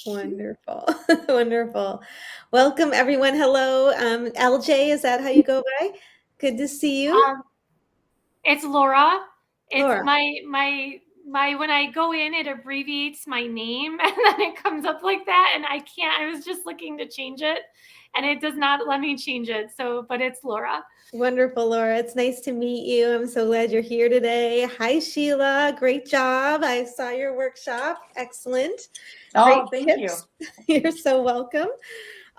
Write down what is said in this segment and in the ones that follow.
Wonderful. Wonderful. Welcome, everyone. Hello. LJ, is that how you go by? Good to see you. Um, it's Laura. It's Laura. my when I go in, it abbreviates my name and then it comes up like that. And I can't, I was just looking to change it and it does not let me change it. So, but it's Laura. Wonderful, Laura. It's nice to meet you. I'm so glad you're here today. Hi, Sheila. Great job. I saw your workshop. Excellent. Great Oh, thank you. tips. You're so welcome.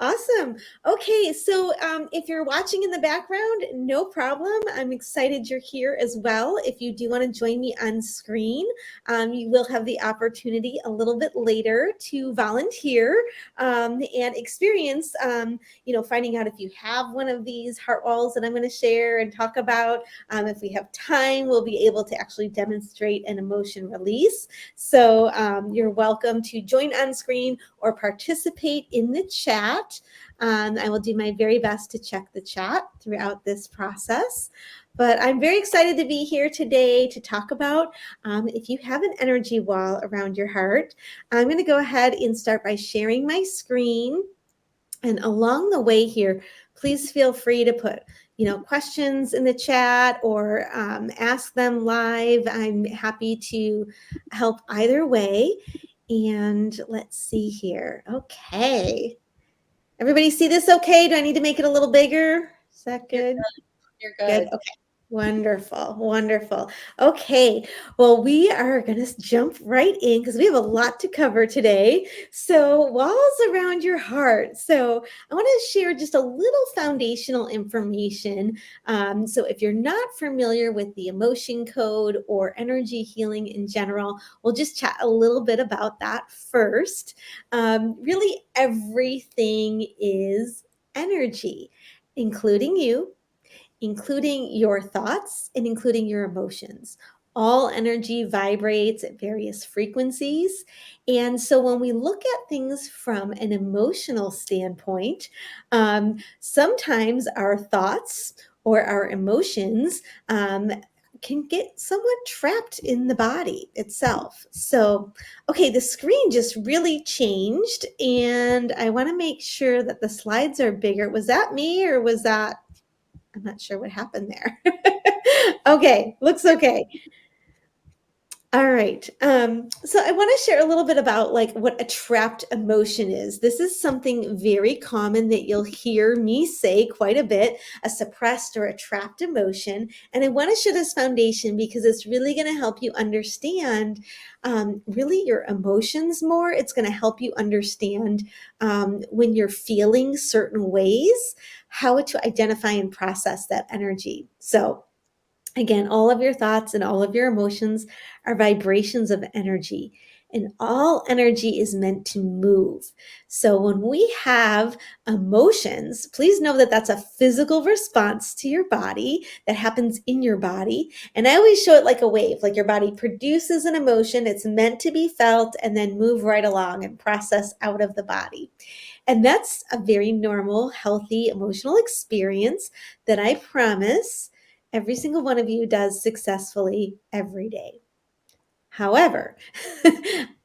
Awesome. Okay, so if you're watching in the background, no problem. I'm excited you're here as well. If you do want to join me on screen, you will have the opportunity a little bit later to volunteer and experience, finding out if you have one of these heart walls that I'm going to share and talk about. If we have time, we'll be able to actually demonstrate an emotion release. So you're welcome to join on screen or participate in the chat. I will do my very best to check the chat throughout this process. But I'm very excited to be here today to talk about if you have an energy wall around your heart. I'm going to go ahead and start by sharing my screen. And along the way here, please feel free to put questions in the chat or ask them live. I'm happy to help either way. And let's see here. Okay. Everybody see this okay? Do I need to make it a little bigger? Is that good? You're Good. good. Okay. Wonderful. Wonderful. Okay. Well, we are going to jump right in because we have a lot to cover today. So, walls around your heart. So, I want to share just a little foundational information. So, if you're not familiar with the emotion code or energy healing in general, we'll just chat a little bit about that first. Really, everything is energy, including you, including your thoughts and including your emotions. All energy vibrates at various frequencies. And so when we look at things from an emotional standpoint, sometimes our thoughts or our emotions can get somewhat trapped in the body itself. So, okay, the screen just really changed, and I want to make sure that the slides are bigger. Was that me or was that? I'm not sure what happened there. Okay, looks okay. All right. So I want to share a little bit about like what a trapped emotion is. This is something very common that you'll hear me say quite a bit, a suppressed or a trapped emotion. And I want to share this foundation because it's really going to help you understand really your emotions more. It's going to help you understand when you're feeling certain ways, how to identify and process that energy. So again, all of your thoughts and all of your emotions are vibrations of energy, and all energy is meant to move. So when we have emotions, please know that that's a physical response to your body that happens in your body. And I always show it like a wave, like your body produces an emotion, it's meant to be felt and then move right along and process out of the body. And that's a very normal, healthy emotional experience that I promise every single one of you does successfully every day. However,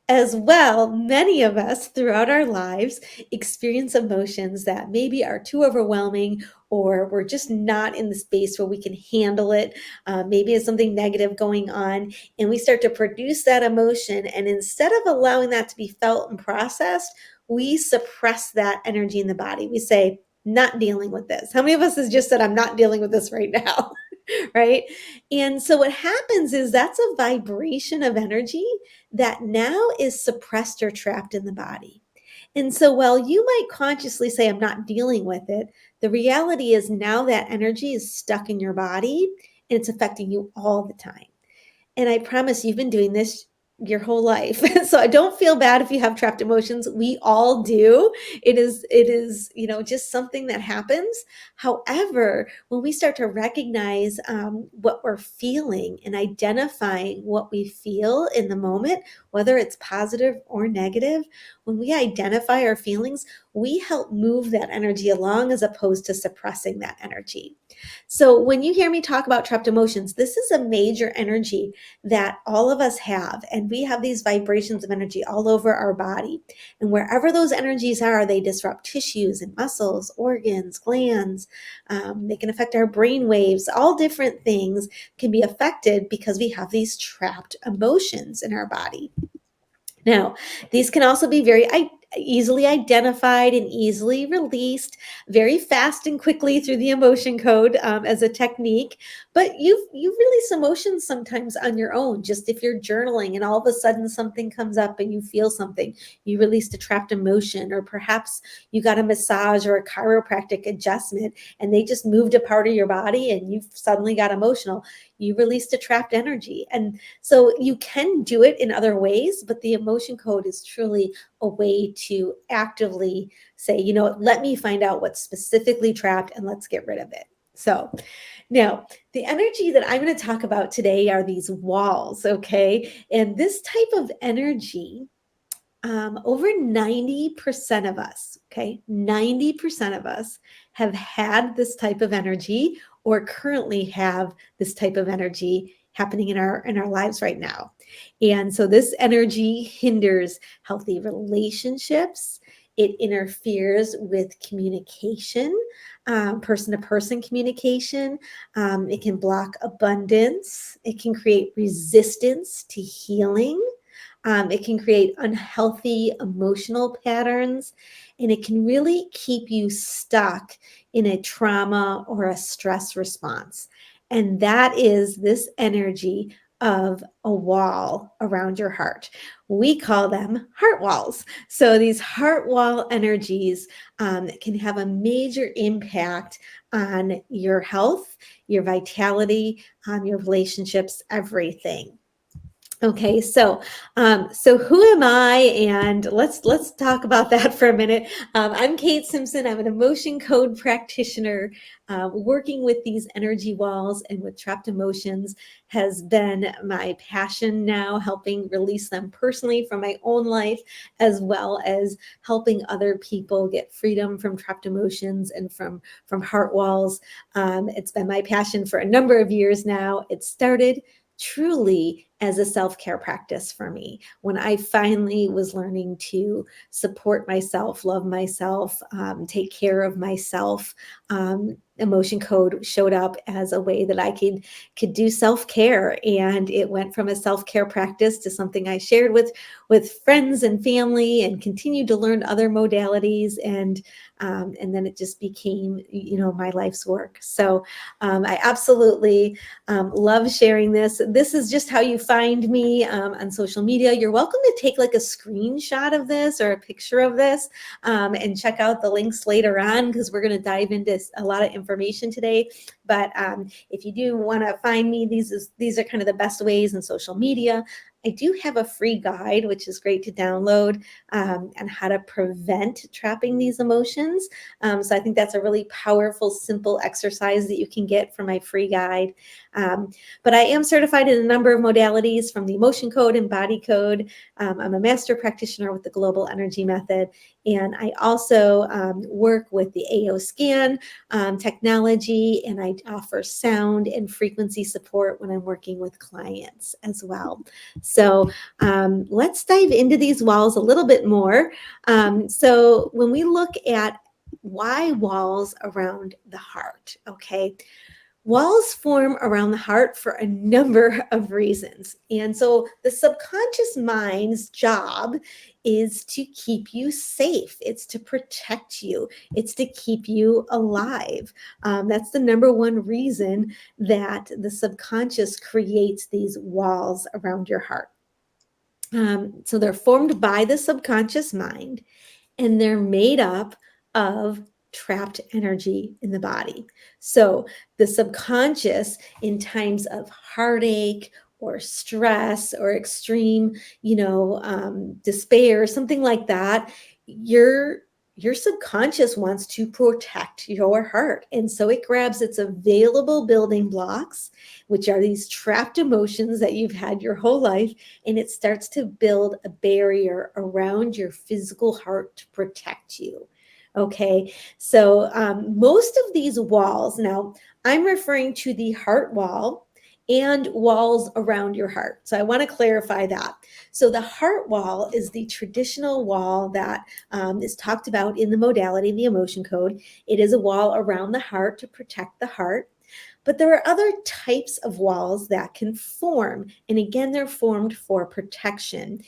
as well, many of us throughout our lives experience emotions that maybe are too overwhelming or we're just not in the space where we can handle it. Maybe it's something negative going on, and we start to produce that emotion. And instead of allowing that to be felt and processed, we suppress that energy in the body. We say, not dealing with this. How many of us has just said, I'm not dealing with this right now? Right? And so what happens is that's a vibration of energy that now is suppressed or trapped in the body. And so while you might consciously say, I'm not dealing with it, the reality is now that energy is stuck in your body and it's affecting you all the time. And I promise you've been doing this your whole life. So I don't feel bad if you have trapped emotions. We all do. It is, just something that happens. However, when we start to recognize what we're feeling and identifying what we feel in the moment, whether it's positive or negative, when we identify our feelings, we help move that energy along as opposed to suppressing that energy. So when you hear me talk about trapped emotions, this is a major energy that all of us have. And we have these vibrations of energy all over our body. And wherever those energies are, they disrupt tissues and muscles, organs, glands. They can affect our brain waves. All different things can be affected because we have these trapped emotions in our body. Now, these can also be very easily identified and easily released very fast and quickly through the emotion code as a technique. But you release emotions sometimes on your own. Just if you're journaling and all of a sudden something comes up and you feel something, you released a trapped emotion, or perhaps you got a massage or a chiropractic adjustment and they just moved a part of your body and you suddenly got emotional. You released a trapped energy. And so you can do it in other ways, but the emotion code is truly a way to actively say, let me find out what's specifically trapped and let's get rid of it. So now, the energy that I'm going to talk about today are these walls, okay? And this type of energy, over 90% of us, okay, 90% of us have had this type of energy or currently have this type of energy happening in our lives right now. And so this energy hinders healthy relationships. It interferes with communication, person to person communication. It can block abundance. It can create resistance to healing. It can create unhealthy emotional patterns, and it can really keep you stuck in a trauma or a stress response. And that is this energy of a wall around your heart. We call them heart walls. So these heart wall energies can have a major impact on your health, your vitality, your relationships, everything. Okay, so who am I? And let's talk about that for a minute. I'm Kate Simpson. I'm an emotion code practitioner. Working with these energy walls and with trapped emotions has been my passion now, helping release them personally from my own life, as well as helping other people get freedom from trapped emotions and from heart walls. It's been my passion for a number of years now. It started truly as a self-care practice for me when I finally was learning to support myself, love myself, take care of myself. Emotion code showed up as a way that I could do self-care, and it went from a self-care practice to something I shared with friends and family, and continued to learn other modalities, and then it just became my life's work. So I absolutely love sharing this. This is just how you find me on social media. You're welcome to take like a screenshot of this or a picture of this and check out the links later on, because we're going to dive into a lot of information today. But if you do want to find me, these are kind of the best ways in social media. I do have a free guide, which is great to download, on how to prevent trapping these emotions. So I think that's a really powerful, simple exercise that you can get from my free guide. But I am certified in a number of modalities, from the emotion code and body code. I'm a master practitioner with the global energy method. And I also work with the AO scan technology, and I offer sound and frequency support when I'm working with clients as well. So let's dive into these walls a little bit more. So when we look at why walls around the heart, okay, walls form around the heart for a number of reasons. And so the subconscious mind's job is to keep you safe. It's to protect you. It's to keep you alive. That's the number one reason that the subconscious creates these walls around your heart. So they're formed by the subconscious mind, and they're made up of trapped energy in the body. So the subconscious, in times of heartache or stress or extreme, despair, something like that, your subconscious wants to protect your heart. And so it grabs its available building blocks, which are these trapped emotions that you've had your whole life, and it starts to build a barrier around your physical heart to protect you. Okay, so most of these walls, now I'm referring to the heart wall and walls around your heart. So I want to clarify that. So the heart wall is the traditional wall that is talked about in the modality, the emotion code. It is a wall around the heart to protect the heart. But there are other types of walls that can form. And again, they're formed for protection.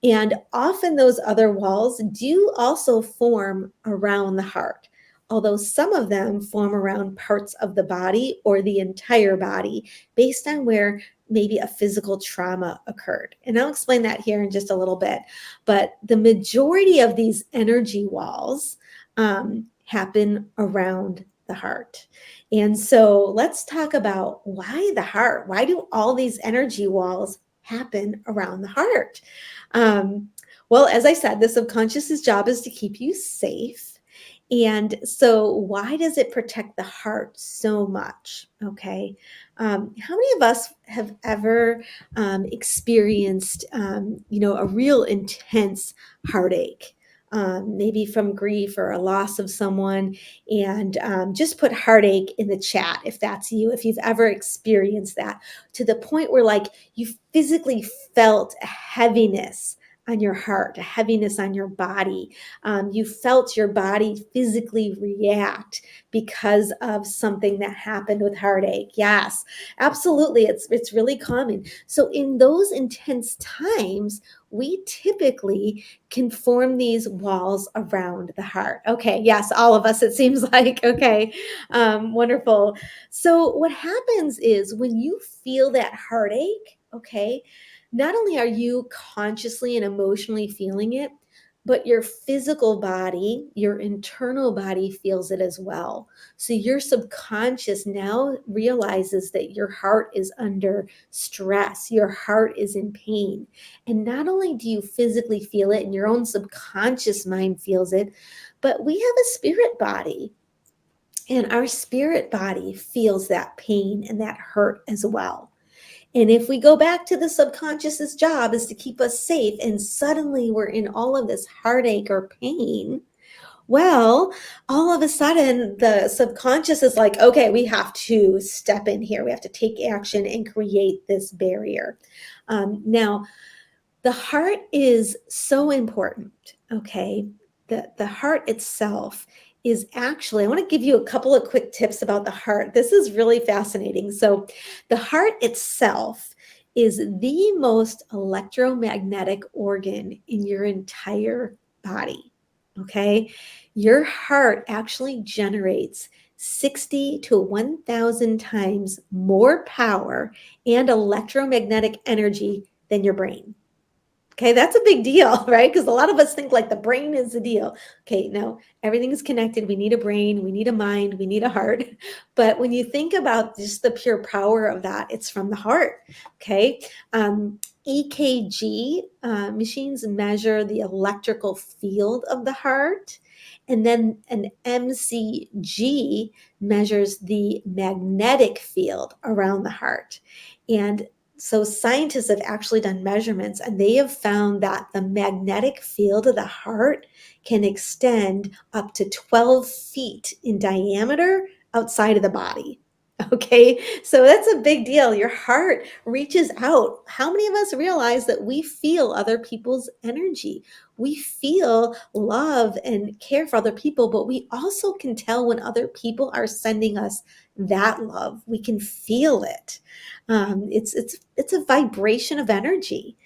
And often those other walls do also form around the heart, although some of them form around parts of the body or the entire body based on where maybe a physical trauma occurred. And I'll explain that here in just a little bit. But the majority of these energy walls happen around the heart. And so let's talk about why the heart. Why do all these energy walls happen around the heart? Um, well, as I said, the subconscious's job is to keep you safe. And so, why does it protect the heart so much? Okay. How many of us have ever experienced, a real intense heartache? Maybe from grief or a loss of someone, and just put heartache in the chat if that's you, if you've ever experienced that to the point where, like, you physically felt a heaviness on your heart, a heaviness on your body. You felt your body physically react because of something that happened with heartache. Yes, absolutely. It's really common. So in those intense times, we typically can form these walls around the heart. Okay, yes, all of us, it seems like. Okay, wonderful. So, what happens is when you feel that heartache, okay, not only are you consciously and emotionally feeling it, but your physical body, your internal body feels it as well. So your subconscious now realizes that your heart is under stress, your heart is in pain. And not only do you physically feel it and your own subconscious mind feels it, but we have a spirit body. And our spirit body feels that pain and that hurt as well. And if we go back to the subconscious's job is to keep us safe, and suddenly we're in all of this heartache or pain, well, all of a sudden the subconscious is like, okay, we have to step in here. We have to take action and create this barrier. Now, the heart is so important, okay? The heart itself is actually, I want to give you a couple of quick tips about the heart. This is really fascinating. So, the heart itself is the most electromagnetic organ in your entire body, okay? Your heart actually generates 60 to 1,000 times more power and electromagnetic energy than your brain. Okay, that's a big deal, right? Because a lot of us think like the brain is the deal. Okay, no, everything is connected. We need a brain, we need a mind, we need a heart. But when you think about just the pure power of that, it's from the heart. Okay, EKG machines measure the electrical field of the heart, and then an MCG measures the magnetic field around the heart. And so scientists have actually done measurements and they have found that the magnetic field of the heart can extend up to 12 feet in diameter outside of the body. Okay, so that's a big deal. Your heart reaches out. How many of us realize that we feel other people's energy? We feel love and care for other people, but we also can tell when other people are sending us that love. We can feel it. It's a vibration of energy.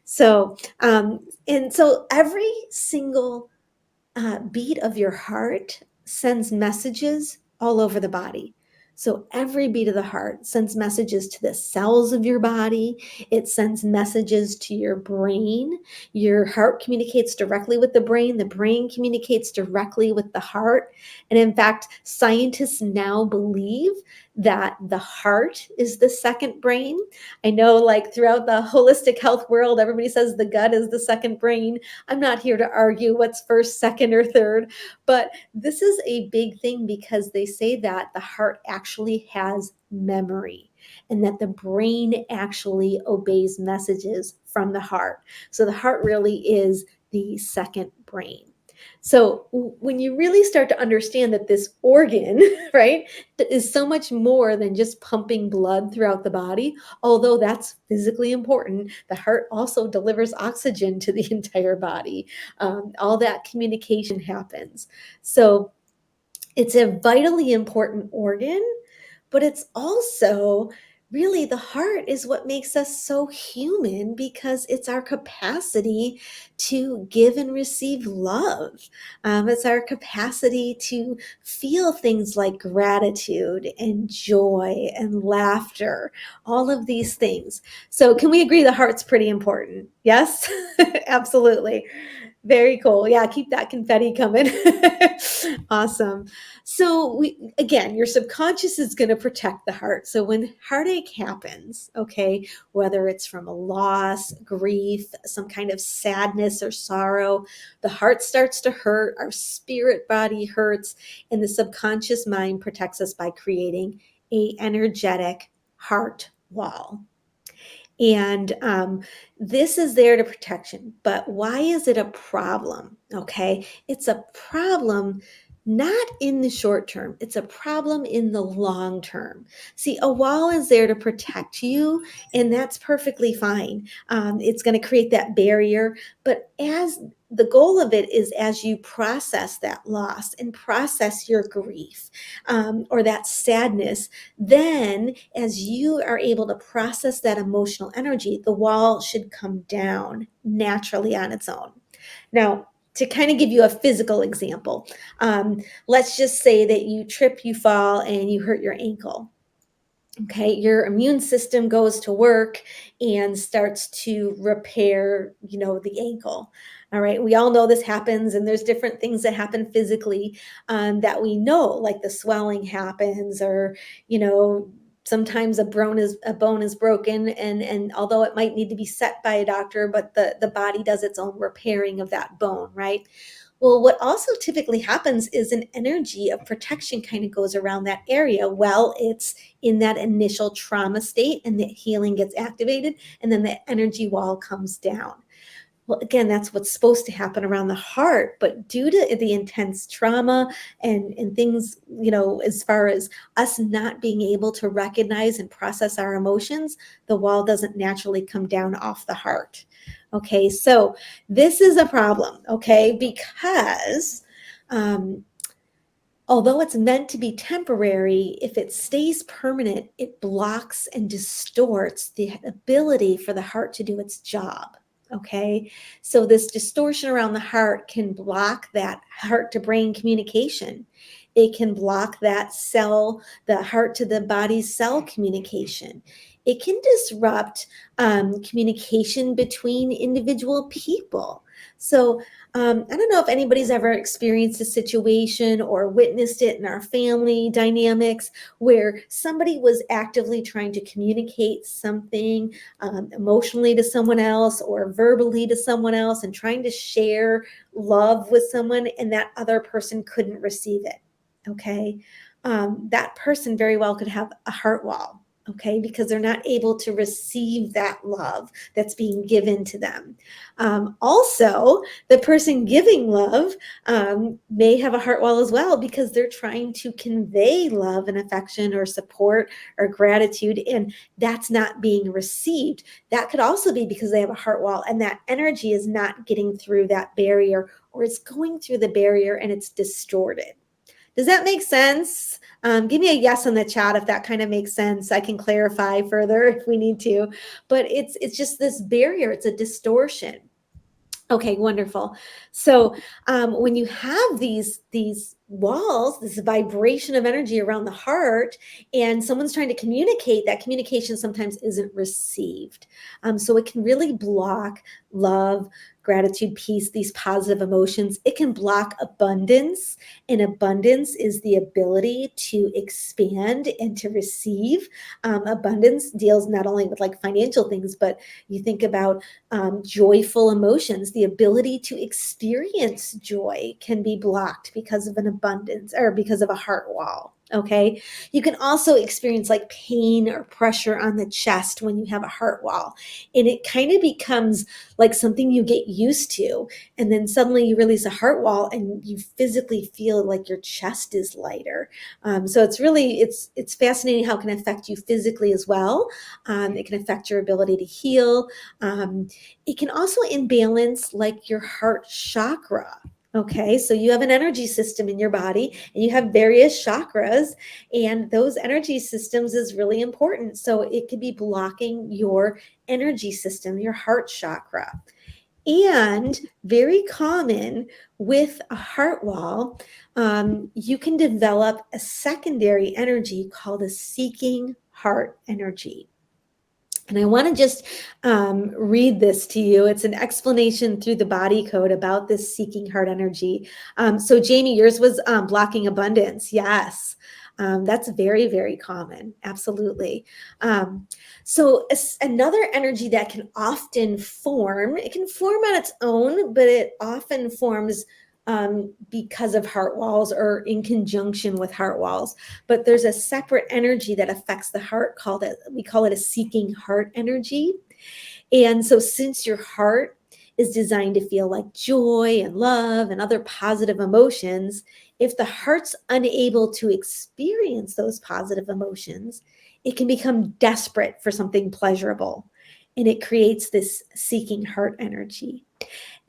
So and so every single beat of your heart sends messages all over the body. So every beat of the heart sends messages to the cells of your body. It sends messages to your brain. Your heart communicates directly with the brain. The brain communicates directly with the heart. And in fact, scientists now believe that the heart is the second brain. I know, like, throughout the holistic health world, everybody says the gut is the second brain. I'm not here to argue what's first, second, or third, but this is a big thing because they say that the heart actually has memory and that the brain actually obeys messages from the heart. So the heart really is the second brain. So when you really start to understand that this organ, right, is so much more than just pumping blood throughout the body, although that's physically important, the heart also delivers oxygen to the entire body. All that communication happens. So it's a vitally important organ, but it's also really the heart is what makes us so human because it's our capacity to give and receive love. It's our capacity to feel things like gratitude and joy and laughter, all of these things. So, can we agree the heart's pretty important? Yes, absolutely. Very cool. Yeah, keep that confetti coming. Awesome. So we again, your subconscious is going to protect the heart. So when heartache happens, okay, whether it's from a loss, grief, some kind of sadness or sorrow, the heart starts to hurt, our spirit body hurts, and the subconscious mind protects us by creating a energetic heart wall. And this is there to protection. But why is it a problem? Okay. It's a problem not in the short term, it's a problem in the long term. See, a wall is there to protect you, and that's perfectly fine. It's going to create that barrier. But as the goal of it is as you process that loss and process your grief or that sadness, then, as you are able to process that emotional energy, the wall should come down naturally on its own. Now, to kind of give you a physical example, let's just say that you trip, you fall, and you hurt your ankle. Okay, your immune system goes to work and starts to repair, the ankle. All right, we all know this happens, and there's different things that happen physically that we know, like the swelling happens, or you know, sometimes a bone is broken, and although it might need to be set by a doctor, but the body does its own repairing of that bone, right? Well, what also typically happens is an energy of protection kind of goes around that area while it's in that initial trauma state, and the healing gets activated, and then the energy wall comes down. Well, again, that's what's supposed to happen around the heart, but due to the intense trauma and things, as far as us not being able to recognize and process our emotions, the wall doesn't naturally come down off the heart. Okay, so this is a problem, okay, because um, although it's meant to be temporary, if it stays permanent, it blocks and distorts the ability for the heart to do its job. Okay. So, this distortion around the heart can block that heart to brain communication. It can block that the heart to the body cell communication. It can disrupt communication between individual people. So, I don't know if anybody's ever experienced a situation or witnessed it in our family dynamics where somebody was actively trying to communicate something emotionally to someone else or verbally to someone else and trying to share love with someone, and that other person couldn't receive it. Okay. That person very well could have a heart wall. Okay, because they're not able to receive that love that's being given to them. Also, the person giving love may have a heart wall as well because they're trying to convey love and affection or support or gratitude, and that's not being received. That could also be because they have a heart wall and that energy is not getting through that barrier, or it's going through the barrier and it's distorted. Does that make sense? Give me a yes in the chat if that kind of makes sense. I can clarify further if we need to, but it's just this barrier. It's a distortion. Okay, wonderful. So when you have these walls, this vibration of energy around the heart, and someone's trying to communicate, that communication sometimes isn't received. So it can really block love, gratitude, peace, these positive emotions. It can block abundance, and abundance is the ability to expand and to receive. Abundance deals not only with like financial things, but you think about joyful emotions. The ability to experience joy can be blocked because of an abundance or because of a heart wall. Okay. You can also experience like pain or pressure on the chest when you have a heart wall. And it kind of becomes like something you get used to. And then suddenly you release a heart wall and you physically feel like your chest is lighter. So it's really, it's fascinating how it can affect you physically as well. It can affect your ability to heal. Um, it can also imbalance like your heart chakra. Okay, so you have an energy system in your body and you have various chakras, and those energy systems is really important. So it could be blocking your energy system, your heart chakra. And very common with a heart wall, you can develop a secondary energy called a seeking heart energy. And I want to just read this to you. It's an explanation through the body code about this seeking heart energy. So, Jamie, yours was blocking abundance. Yes. That's very, very common. Absolutely. Um, another energy that can often form, it can form on its own, but it often forms because of heart walls or in conjunction with heart walls. But there's a separate energy that affects the heart called it, we call it a seeking heart energy. And so, since your heart is designed to feel like joy and love and other positive emotions, if the heart's unable to experience those positive emotions, it can become desperate for something pleasurable. And it creates this seeking heart energy.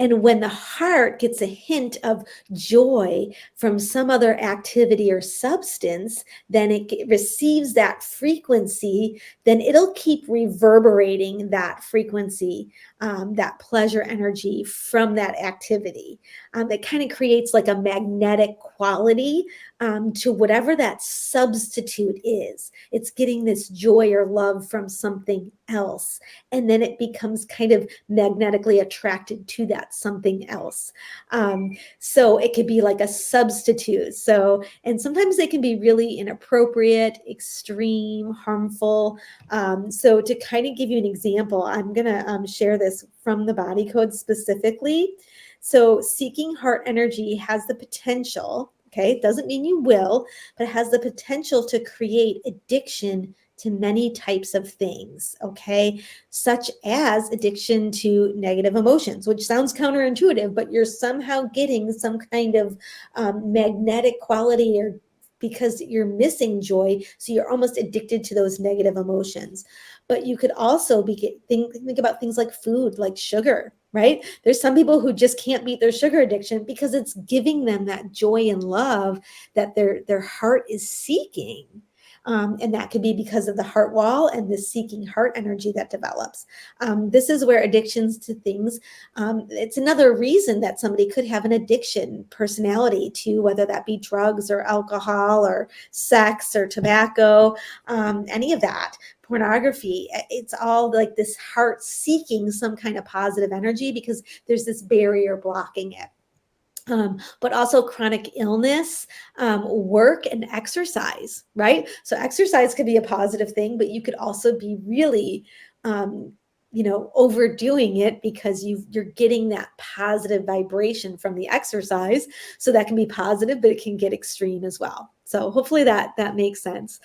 And when the heart gets a hint of joy from some other activity or substance, then it receives that frequency, then it'll keep reverberating that frequency, that pleasure energy from that activity. It kind of creates like a magnetic quality to whatever that substitute is. It's getting this joy or love from something else. And then it becomes kind of magnetically attracted to that something else. So it could be like a substitute. So, and sometimes they can be really inappropriate, extreme, harmful. So to kind of give you an example, I'm going to share this from the body code specifically. So seeking heart energy has the potential, okay, it doesn't mean you will, but it has the potential to create addiction to many types of things, okay, such as addiction to negative emotions, which sounds counterintuitive, but you're somehow getting some kind of magnetic quality or because you're missing joy, so you're almost addicted to those negative emotions. But you could also think about things like food, like sugar, right? There's some people who just can't beat their sugar addiction because it's giving them that joy and love that their heart is seeking. And that could be because of the heart wall and the seeking heart energy that develops. This is where addictions to things, it's another reason that somebody could have an addiction personality to whether that be drugs or alcohol or sex or tobacco, any of that, pornography. It's all like this heart seeking some kind of positive energy because there's this barrier blocking it. But also chronic illness, work, and exercise, right? So exercise could be a positive thing, but you could also be really, um, overdoing it because you're getting that positive vibration from the exercise. So that can be positive, but it can get extreme as well. So hopefully that makes sense.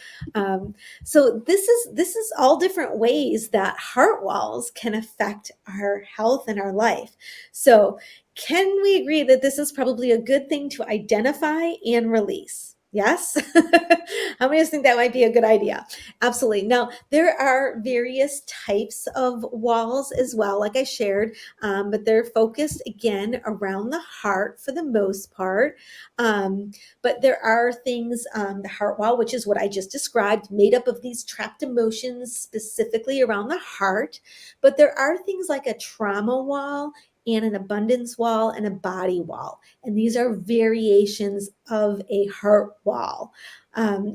So this is all different ways that heart walls can affect our health and our life. So can we agree that this is probably a good thing to identify and release? Yes? How many of us think that might be a good idea? Absolutely. Now, there are various types of walls as well, like I shared, but they're focused again around the heart for the most part. But there are things, the heart wall, which is what I just described, made up of these trapped emotions specifically around the heart. But there are things like a trauma wall and an abundance wall and a body wall. And these are variations of a heart wall.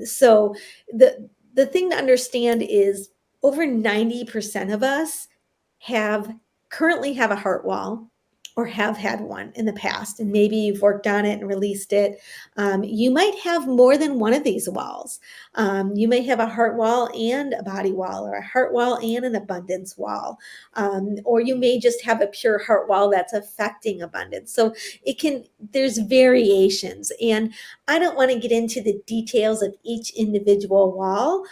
So the thing to understand is over 90% of us have currently have a heart wall or have had one in the past, and maybe you've worked on it and released it, you might have more than one of these walls. You may have a heart wall and a body wall, or a heart wall and an abundance wall, or you may just have a pure heart wall that's affecting abundance. So there's variations, and I don't want to get into the details of each individual wall,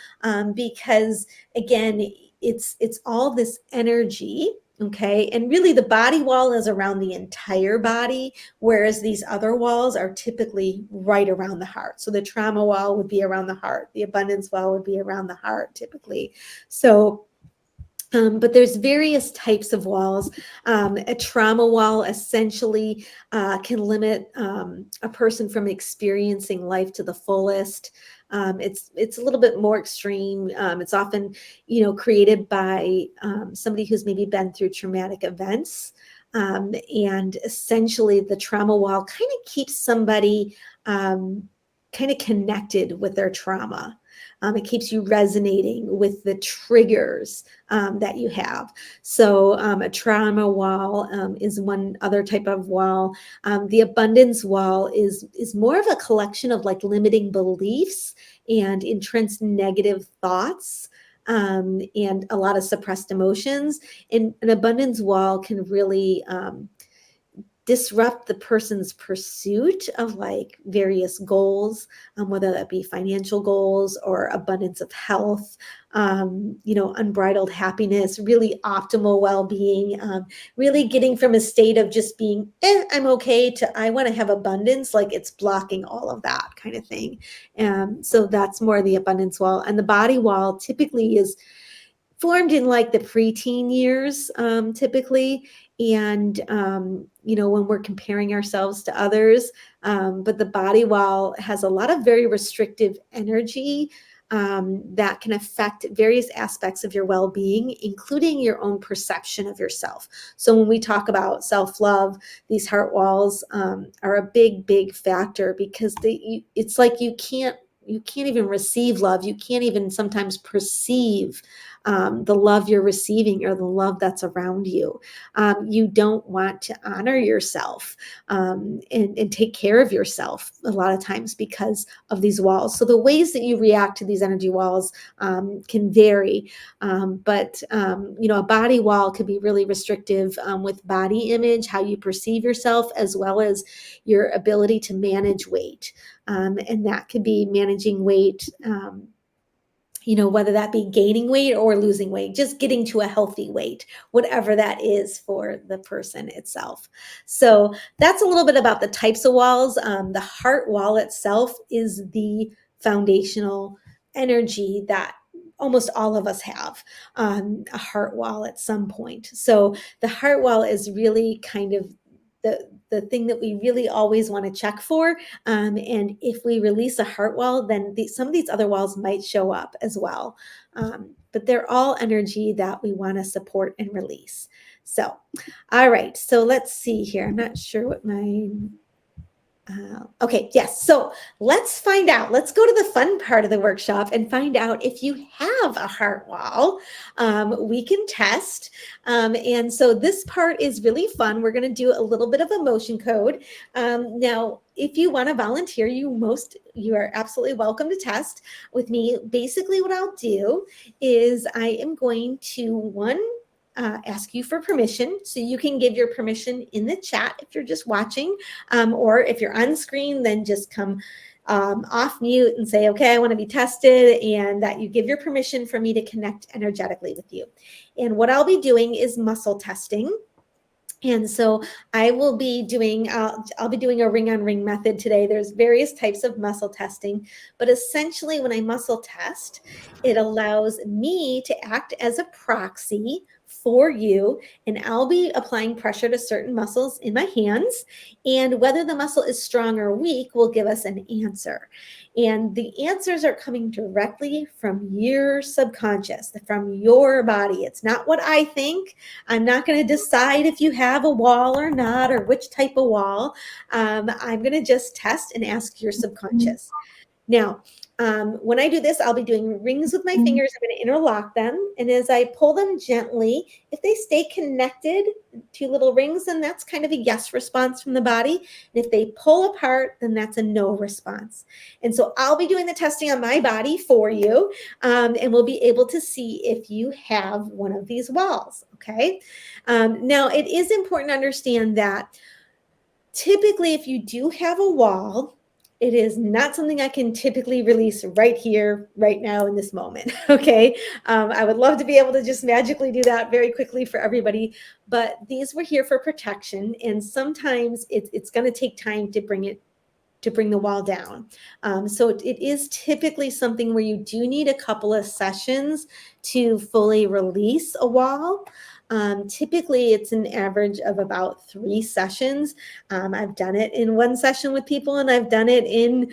because again, it's all this energy. Okay. And really the body wall is around the entire body, whereas these other walls are typically right around the heart. So the trauma wall would be around the heart. The abundance wall would be around the heart typically. So but there's various types of walls. A trauma wall essentially can limit a person from experiencing life to the fullest. It's a little bit more extreme. It's often, created by somebody who's maybe been through traumatic events. And essentially, the trauma wall kind of keeps somebody kind of connected with their trauma. It keeps you resonating with the triggers that you have. So a trauma wall is one other type of wall. The abundance wall is more of a collection of like limiting beliefs and entrenched negative thoughts. And a lot of suppressed emotions. And an abundance wall can really disrupt the person's pursuit of like various goals, whether that be financial goals or abundance of health, unbridled happiness, really optimal well-being, really getting from a state of just being, I'm okay, to I want to have abundance, like it's blocking all of that kind of thing. So that's more the abundance wall. And the body wall typically is formed in like the preteen years, typically. And, when we're comparing ourselves to others, but the body wall has a lot of very restrictive energy that can affect various aspects of your well-being, including your own perception of yourself. So when we talk about self-love, these heart walls are a big factor, because it's like you can't even receive love. You can't even sometimes perceive the love you're receiving or the love that's around you. You don't want to honor yourself and take care of yourself a lot of times because of these walls. So the ways that you react to these energy walls can vary. But a body wall could be really restrictive with body image, how you perceive yourself, as well as your ability to manage weight. And that could be managing weight, whether that be gaining weight or losing weight, just getting to a healthy weight, whatever that is for the person itself. So that's a little bit about the types of walls. The heart wall itself is the foundational energy that almost all of us have, a heart wall at some point. So the heart wall is really kind of the thing that we really always want to check for. And if we release a heart wall, then some of these other walls might show up as well. But they're all energy that we want to support and release. So, all right. So let's see here. I'm not sure what my okay, yes. So let's find out. Let's go to the fun part of the workshop and find out if you have a heart wall. We can test. And so this part is really fun. We're going to do a little bit of emotion code. Now, if you want to volunteer, you are absolutely welcome to test with me. Basically, what I'll do is I am going to ask you for permission. So you can give your permission in the chat if you're just watching, or if you're on screen, then just come off mute and say, okay, I want to be tested, and that you give your permission for me to connect energetically with you. And what I'll be doing is muscle testing. And so I'll be doing a ring on ring method today. There's various types of muscle testing, but essentially when I muscle test, it allows me to act as a proxy for you, and I'll be applying pressure to certain muscles in my hands, and whether the muscle is strong or weak will give us an answer. And the answers are coming directly from your subconscious, from your body. It's not what I think. I'm not going to decide if you have a wall or not, or which type of wall. I'm going to just test and ask your subconscious. Now, when I do this, I'll be doing rings with my fingers. I'm going to interlock them. And as I pull them gently, if they stay connected, two little rings, then that's kind of a yes response from the body. And if they pull apart, then that's a no response. And so I'll be doing the testing on my body for you, and we'll be able to see if you have one of these walls. Okay. Now, it is important to understand that typically, if you do have a wall, it is not something I can typically release right here, right now, in this moment. Okay. I would love to be able to just magically do that very quickly for everybody, but these were here for protection. And sometimes it's going to take time to bring the wall down. So it is typically something where you do need a couple of sessions to fully release a wall. Typically, it's an average of about 3 sessions. I've done it in one session with people, and I've done it in,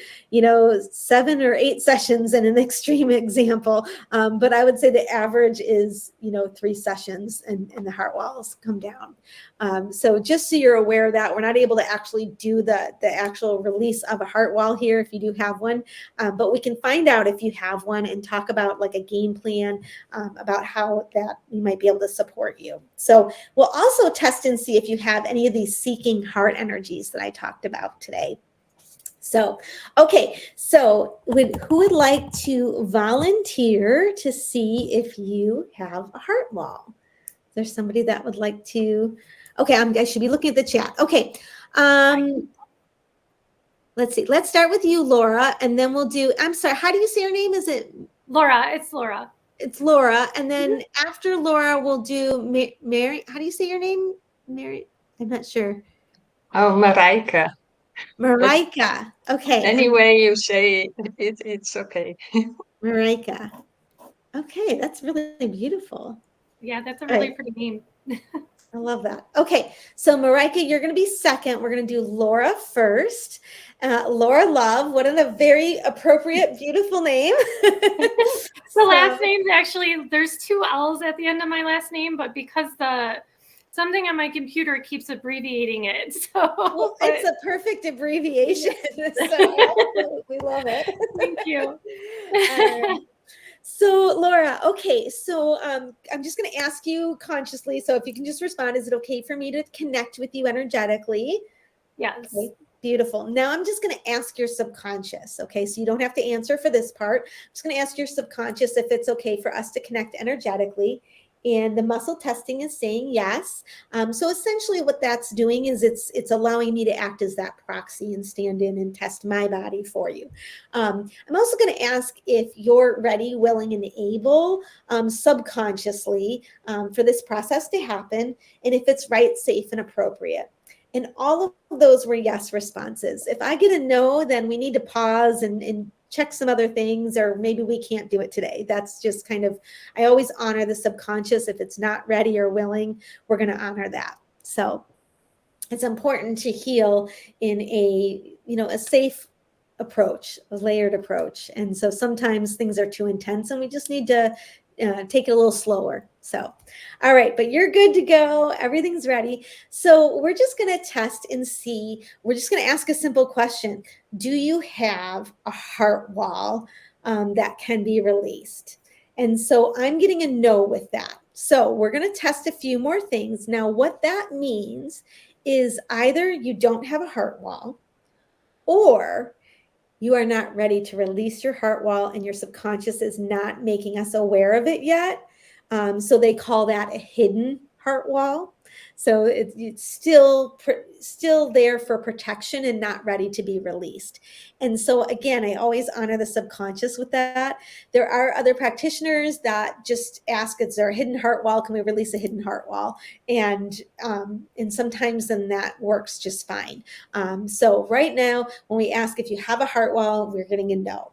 7 or 8 sessions in an extreme example. But I would say the average is, 3 sessions and the heart walls come down. So just so you're aware of that, we're not able to actually do the actual release of a heart wall here if you do have one, but we can find out if you have one and talk about like a game plan about how that we might be able to support you. So we'll also test and see if you have any of these seeking heart energies that I talked about today. So, okay, so who would like to volunteer to see if you have a heart wall? Is there somebody that would like to? Okay, I should be looking at the chat. Okay, let's see. Let's start with you, Laura, and then we'll do. I'm sorry. How do you say your name? Is it Laura? It's Laura. It's Laura, and then after Laura, we'll do Mary. How do you say your name, Mary? I'm not sure. Oh, Marijke. Marijka. Okay. Any way you say it's okay. Marijka. Okay, that's really beautiful. Yeah, that's a really pretty name. I love that. Okay, so Marijka, you're going to be second. We're going to do Laura first. Laura Love, what a very appropriate, beautiful name. The last name's actually, there's 2 L's at the end of my last name, but because something on my computer keeps abbreviating it. So it's a perfect abbreviation. So we love it. Thank you. So Laura, okay, so I'm just going to ask you consciously. So if you can just respond, is it okay for me to connect with you energetically? Yes. Okay, beautiful. Now I'm just going to ask your subconscious. Okay, so you don't have to answer for this part. I'm just going to ask your subconscious if it's okay for us to connect energetically. And the muscle testing is saying yes. So essentially what that's doing is it's allowing me to act as that proxy and stand in and test my body for you. I'm also going to ask if you're ready, willing, and able subconsciously for this process to happen, and if it's right, safe, and appropriate. And all of those were yes responses. If I get a no, then we need to pause and check some other things, or maybe we can't do it today. That's just kind of, I always honor the subconscious. If it's not ready or willing, we're going to honor that. So it's important to heal in a safe approach, a layered approach. And so sometimes things are too intense and we just need to take it a little slower. So, all right, but you're good to go. Everything's ready. So we're just going to test and see. We're just going to ask a simple question. Do you have a heart wall that can be released? And so I'm getting a no with that. So we're going to test a few more things. Now, what that means is either you don't have a heart wall, or you are not ready to release your heart wall and your subconscious is not making us aware of it yet. So they call that a hidden heart wall. So it's still there for protection and not ready to be released. And so again, I always honor the subconscious with that. There are other practitioners that just ask, is there a hidden heart wall? Can we release a hidden heart wall? And sometimes then that works just fine. So right now, when we ask if you have a heart wall, we're getting a no.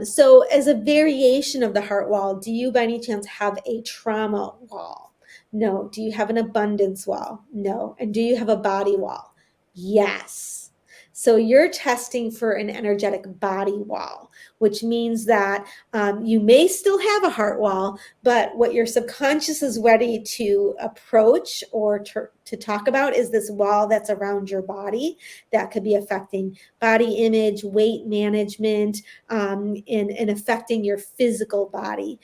So as a variation of the heart wall, do you by any chance have a trauma wall? No. Do you have an abundance wall? No. And do you have a body wall? Yes. So you're testing for an energetic body wall, which means that you may still have a heart wall, but what your subconscious is ready to approach or to talk about is this wall that's around your body that could be affecting body image, weight management, and affecting your physical body.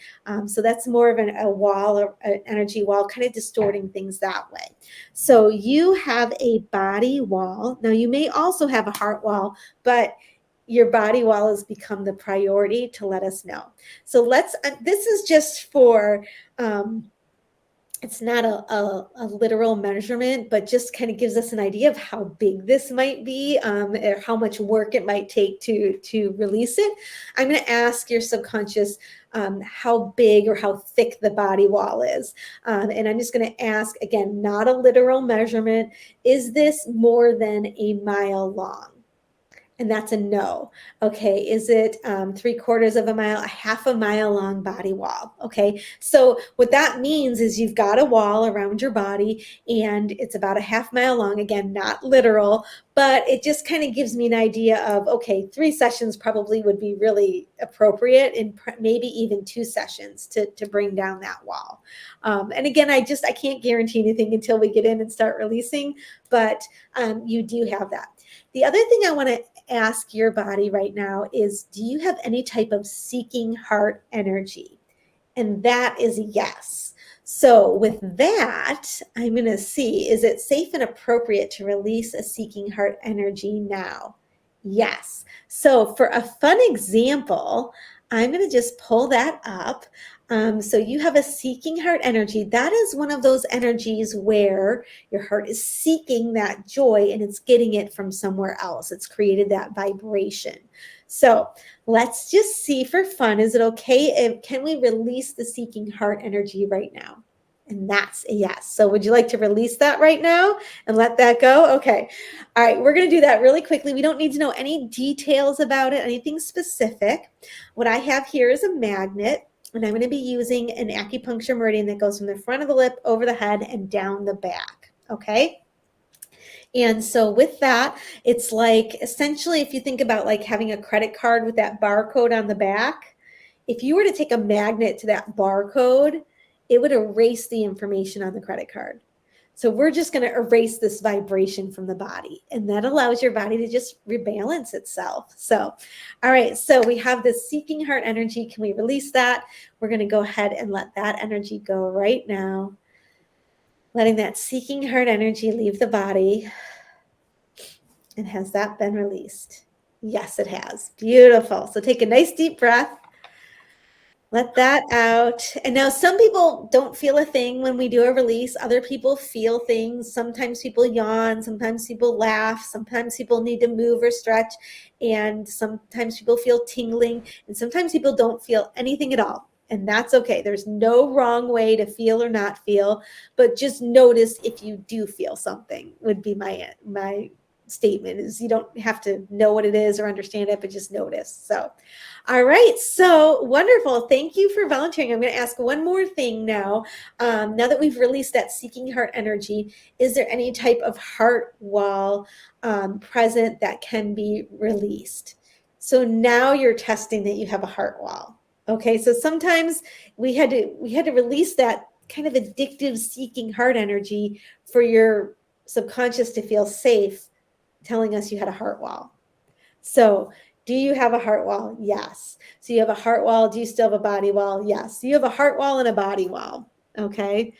So that's more of a wall, or an energy wall, kind of distorting things that way. So you have a body wall. Now, you may also have a heart wall, but your body wall has become the priority to let us know. So this is just for, it's not a literal measurement, but just kind of gives us an idea of how big this might be, or how much work it might take to release it. I'm going to ask your subconscious how big or how thick the body wall is. And I'm just going to ask, again, not a literal measurement, is this more than a mile long? And that's a no. Okay. Is it 3/4 of a mile, a half a mile long body wall? Okay. So what that means is you've got a wall around your body and it's about a half mile long. Again, not literal, but it just kind of gives me an idea of, okay, 3 sessions probably would be really appropriate, and maybe even 2 sessions to bring down that wall. And again, I can't guarantee anything until we get in and start releasing, but you do have that. The other thing I want to ask your body right now is, do you have any type of seeking heart energy? And that is a yes. So with that, I'm going to see, is it safe and appropriate to release a seeking heart energy now? Yes. So for a fun example, I'm going to just pull that up. So you have a seeking heart energy. That is one of those energies where your heart is seeking that joy and it's getting it from somewhere else. It's created that vibration. So let's just see for fun. Is it okay? Can we release the seeking heart energy right now? And that's a yes. So would you like to release that right now and let that go? Okay. All right. We're going to do that really quickly. We don't need to know any details about it, anything specific. What I have here is a magnet, and I'm going to be using an acupuncture meridian that goes from the front of the lip over the head and down the back. Okay. And so with that, it's like essentially, if you think about like having a credit card with that barcode on the back, if you were to take a magnet to that barcode, it would erase the information on the credit card. So we're just going to erase this vibration from the body, and that allows your body to just rebalance itself. So, all right. So we have this seeking heart energy. Can we release that? We're going to go ahead and let that energy go right now. Letting that seeking heart energy leave the body. And has that been released? Yes, it has. Beautiful. So take a nice deep breath. Let that out. And now some people don't feel a thing when we do a release. Other people feel things. Sometimes people yawn. Sometimes people laugh. Sometimes people need to move or stretch. And sometimes people feel tingling. And sometimes people don't feel anything at all. And that's okay. There's no wrong way to feel or not feel, but just notice if you do feel something would be my statement. Is you don't have to know what it is or understand it, but just notice. So all right, so wonderful. Thank you for volunteering. I'm going to ask one more thing now. Now that we've released that seeking heart energy, is there any type of heart wall present that can be released? So now you're testing that you have a heart wall. Okay, so sometimes we had to release that kind of addictive seeking heart energy for your subconscious to feel safe, telling us you had a heart wall. So do you have a heart wall? Yes. So you have a heart wall. Do you still have a body wall? Yes. You have a heart wall and a body wall. Okay.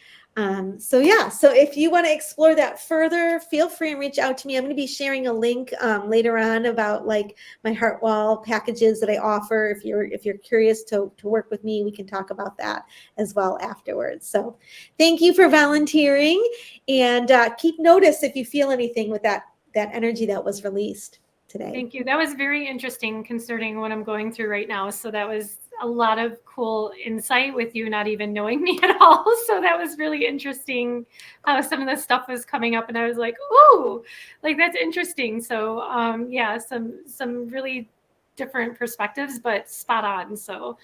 So yeah, so if you want to explore that further, feel free and reach out to me. I'm going to be sharing a link later on about like my heart wall packages that I offer. If you're curious to work with me, we can talk about that as well afterwards. So thank you for volunteering, and keep notice if you feel anything with that energy that was released today. Thank you. That was very interesting concerning what I'm going through right now. So that was a lot of cool insight with you not even knowing me at all. So that was really interesting how some of the stuff was coming up, and I was like, "Ooh, like that's interesting." So yeah, some really different perspectives, but spot on. So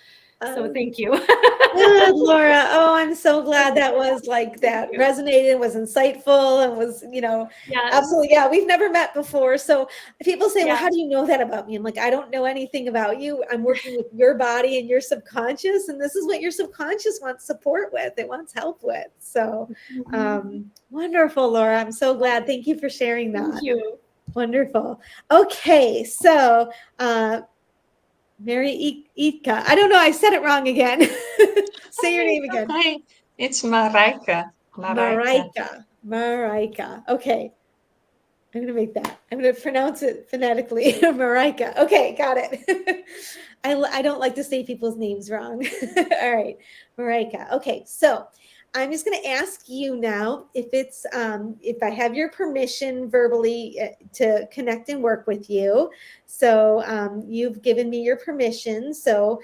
So Um, thank you. Good, Laura. Oh, I'm so glad that was like Thank that you. resonated, was insightful, and was, Yes. absolutely. Yeah, we've never met before. So people say, well, Yeah. how do you know that about me? I'm like, I don't know anything about you. I'm working with your body and your subconscious, and this is what your subconscious wants support with. It wants help with. So wonderful, Laura. I'm so glad. Thank you for sharing Thank that. you. Wonderful. Okay, so Mary Ika. I don't know. I said it wrong again. Say your name It's again. okay. It's Marijke. Marijke. Marika. Okay. I'm going to make that. I'm going to pronounce it phonetically. Marika. Okay. Got it. I don't like to say people's names wrong. All right. Marika. Okay. So I'm just going to ask you now if I have your permission verbally to connect and work with you. So you've given me your permission. So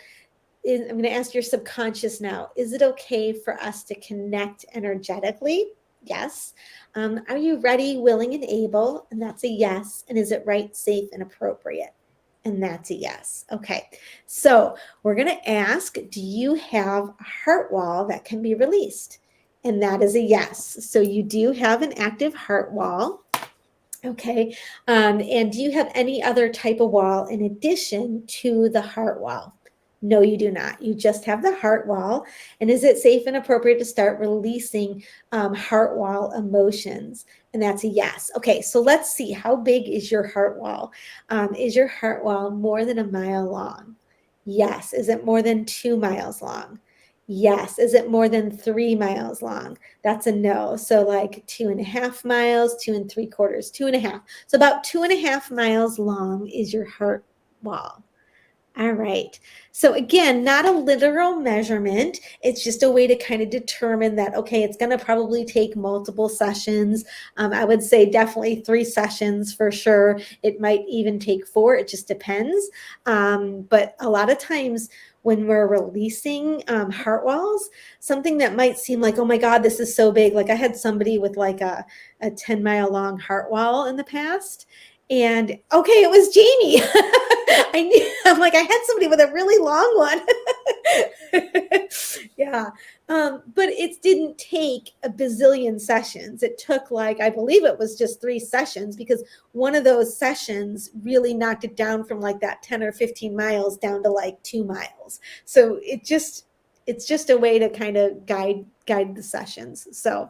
I'm going to ask your subconscious now. Is it okay for us to connect energetically? Yes. Are you ready, willing, and able? And that's a yes. And is it right, safe, and appropriate? And that's a yes. Okay. So we're going to ask, do you have a heart wall that can be released? And that is a yes. So you do have an active heart wall. Okay. And do you have any other type of wall in addition to the heart wall? No, you do not. You just have the heart wall. And is it safe and appropriate to start releasing heart wall emotions? And that's a yes. Okay, so let's see. How big is your heart wall? Is your heart wall more than a mile long? Yes. Is it more than 2 miles long? Yes. Is it more than 3 miles long? That's a no. So like 2.5 miles, 2 3/4, 2.5. So about 2.5 miles long is your heart wall. All right. So again, not a literal measurement. It's just a way to kind of determine that, okay, it's going to probably take multiple sessions. I would say definitely 3 sessions for sure. It might even take 4. It just depends. But a lot of times when we're releasing heart walls, something that might seem like, oh my God, this is so big. Like I had somebody with like a 10-mile long heart wall in the past. And okay, it was Jamie. I'm like, I had somebody with a really long one. Yeah. But it didn't take a bazillion sessions. It took like, I believe it was just 3 sessions because one of those sessions really knocked it down from like that 10 or 15 miles down to like 2 miles. So it's just a way to kind of guide the sessions. So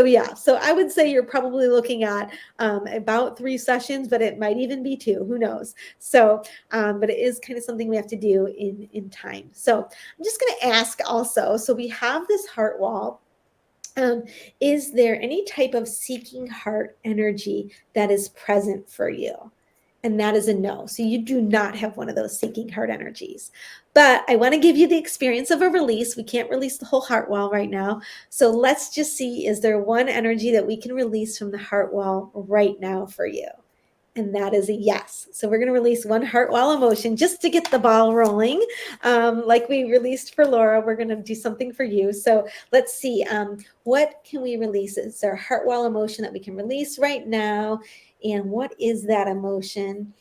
yeah, so I would say you're probably looking at about 3 sessions, but it might even be 2, who knows? So but it is kind of something we have to do in time. So I'm just going to ask also, so we have this heart wall. um, is there any type of seeking heart energy that is present for you? And that is a no. So you do not have one of those seeking heart energies. But I want to give you the experience of a release. We can't release the whole heart wall right now. So let's just see, is there one energy that we can release from the heart wall right now for you? And that is a yes. So we're going to release one heart wall emotion just to get the ball rolling. Like we released for Laura, we're going to do something for you. So let's see. What can we release? Is there a heart wall emotion that we can release right now? And what is that emotion?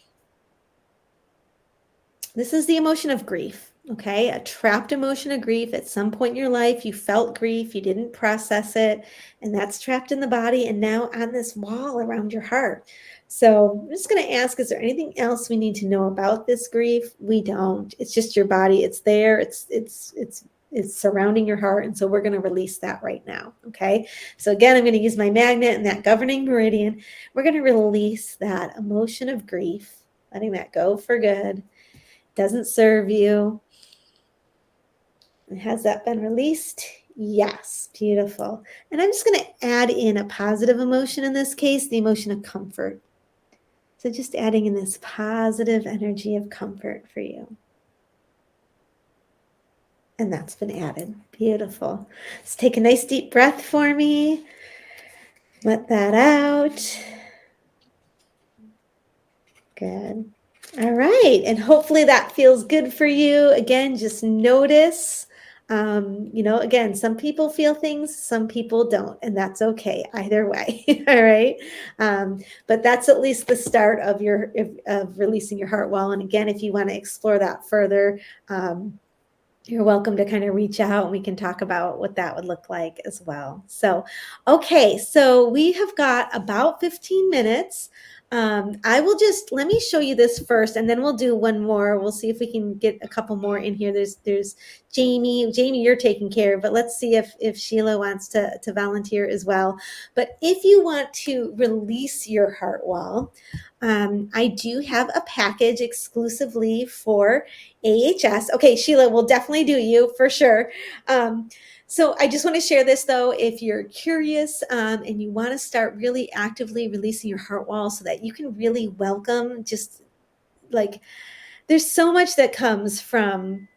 This is the emotion of grief. Okay, a trapped emotion of grief. At some point in your life, you felt grief, you didn't process it, and that's trapped in the body and now on this wall around your heart. So I'm just going to ask, is there anything else we need to know about this grief? We don't. It's just your body. It's there. It's surrounding your heart. And so we're going to release that right now. Okay. So again, I'm going to use my magnet and that governing meridian. We're going to release that emotion of grief, letting that go for good. Doesn't serve you. Has that been released? Yes, beautiful. And I'm just going to add in a positive emotion in this case, the emotion of comfort. So just adding in this positive energy of comfort for you. And that's been added. Beautiful. Let's take a nice deep breath for me. Let that out. Good. All right. And hopefully that feels good for you. Again, just notice. Again, some people feel things, some people don't, and that's okay either way. All right. But that's at least the start of of releasing your heart wall. And again, if you want to explore that further, You're welcome to kind of reach out and we can talk about what that would look like as well. So, okay, so we have got about 15 minutes. I will just let me show you this first, and then we'll do one more. We'll see if we can get a couple more in here. There's Jamie. Jamie, you're taking care, but let's see if Sheila wants to volunteer as well. But if you want to release your heart wall, I do have a package exclusively for AHS. Okay, Sheila, we'll definitely do you for sure. So I just want to share this though, if you're curious and you want to start really actively releasing your heart wall so that you can really welcome just like there's so much that comes from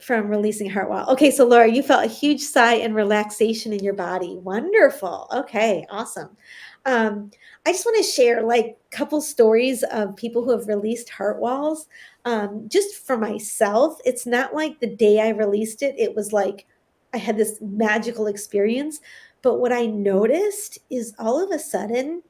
releasing heart wall. Okay, so Laura, you felt a huge sigh and relaxation in your body. Wonderful. Okay, awesome. I just want to share like a couple stories of people who have released heart walls. Just for myself, it's not like the day I released it, it was like I had this magical experience. But what I noticed is all of a sudden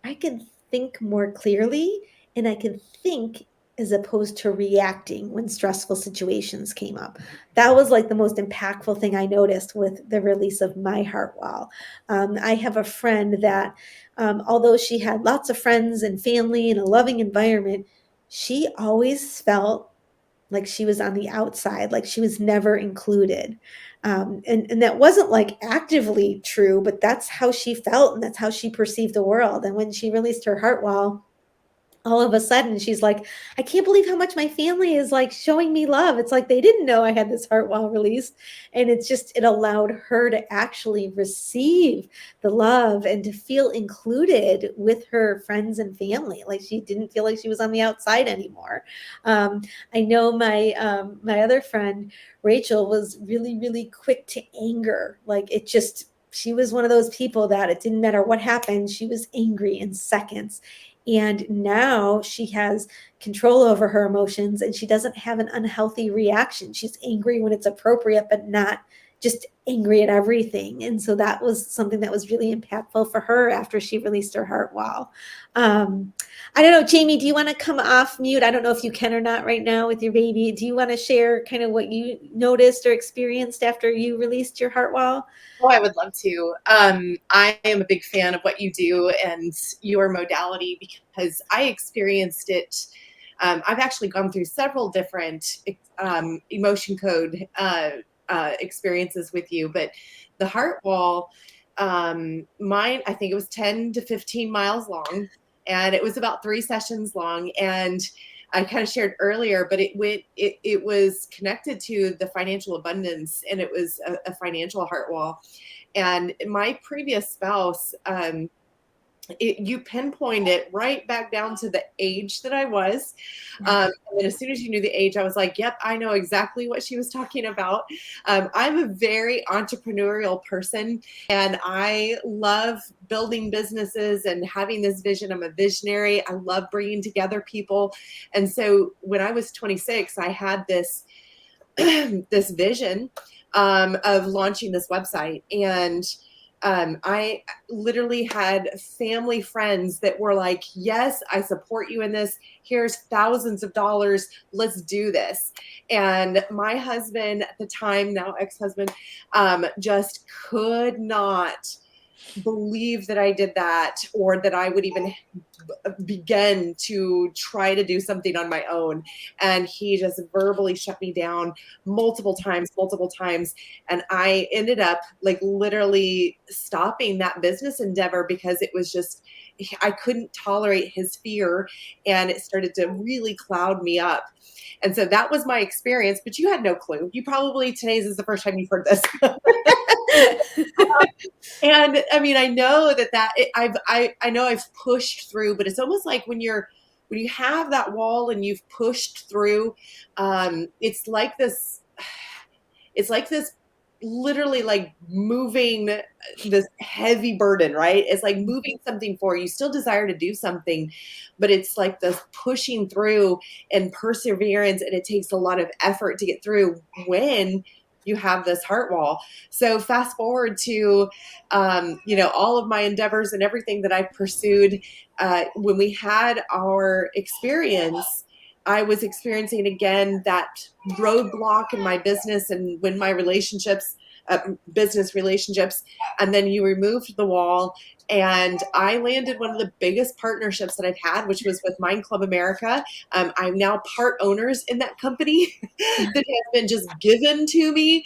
I could think more clearly and I could think as opposed to reacting when stressful situations came up. That was like the most impactful thing I noticed with the release of my heart wall. I have a friend that, although she had lots of friends and family and a loving environment, she always felt like she was on the outside, like she was never included. And that wasn't like actively true, but that's how she felt and that's how she perceived the world. And when she released her heart wall, all of a sudden she's like, I can't believe how much my family is like showing me love. It's like they didn't know I had this heart wall released. And it's just, it allowed her to actually receive the love and to feel included with her friends and family. Like she didn't feel like she was on the outside anymore. I know my other friend, Rachel, was really, really quick to anger. Like it just, she was one of those people that it didn't matter what happened, she was angry in seconds. And now she has control over her emotions and she doesn't have an unhealthy reaction. She's angry when it's appropriate, but not just angry at everything. And so that was something that was really impactful for her after she released her heart wall. I don't know, Jamie, do you want to come off mute? I don't know if you can or not right now with your baby. Do you want to share kind of what you noticed or experienced after you released your heart wall? Oh, I would love to. I am a big fan of what you do and your modality because I experienced it. I've actually gone through several different emotion code experiences with you, but the heart wall, mine, I think it was 10 to 15 miles long, and it was about 3 sessions long. And I kind of shared earlier, but it was connected to the financial abundance, and it was a financial heart wall. And my previous spouse, you pinpoint it right back down to the age that I was. And as soon as you knew the age, I was like, yep, I know exactly what she was talking about. I'm a very entrepreneurial person and I love building businesses and having this vision. I'm a visionary. I love bringing together people. And so when I was 26, I had this, this vision of launching this website. And I literally had family friends that were like, yes, I support you in this. Here's thousands of dollars. Let's do this. And my husband at the time, now ex-husband, just could not believe that I did that or that I would even begin to try to do something on my own. And he just verbally shut me down multiple times, multiple times. And I ended up like literally stopping that business endeavor because it was just, I couldn't tolerate his fear and it started to really cloud me up. And so that was my experience, but you had no clue. You probably, today's is the first time you've heard this. And I mean, I know I know I've pushed through, but it's almost like when you have that wall and you've pushed through, it's like this literally like moving this heavy burden, right? It's like moving something forward. You still desire to do something, but it's like this pushing through and perseverance. And it takes a lot of effort to get through when you have this heart wall. So fast forward to, all of my endeavors and everything that I've pursued. When we had our experience, I was experiencing again that roadblock in my business and when my relationships, business relationships, and then you removed the wall. And I landed one of the biggest partnerships that I've had, which was with Mind Club America. I'm now part owners in that company that has been just given to me.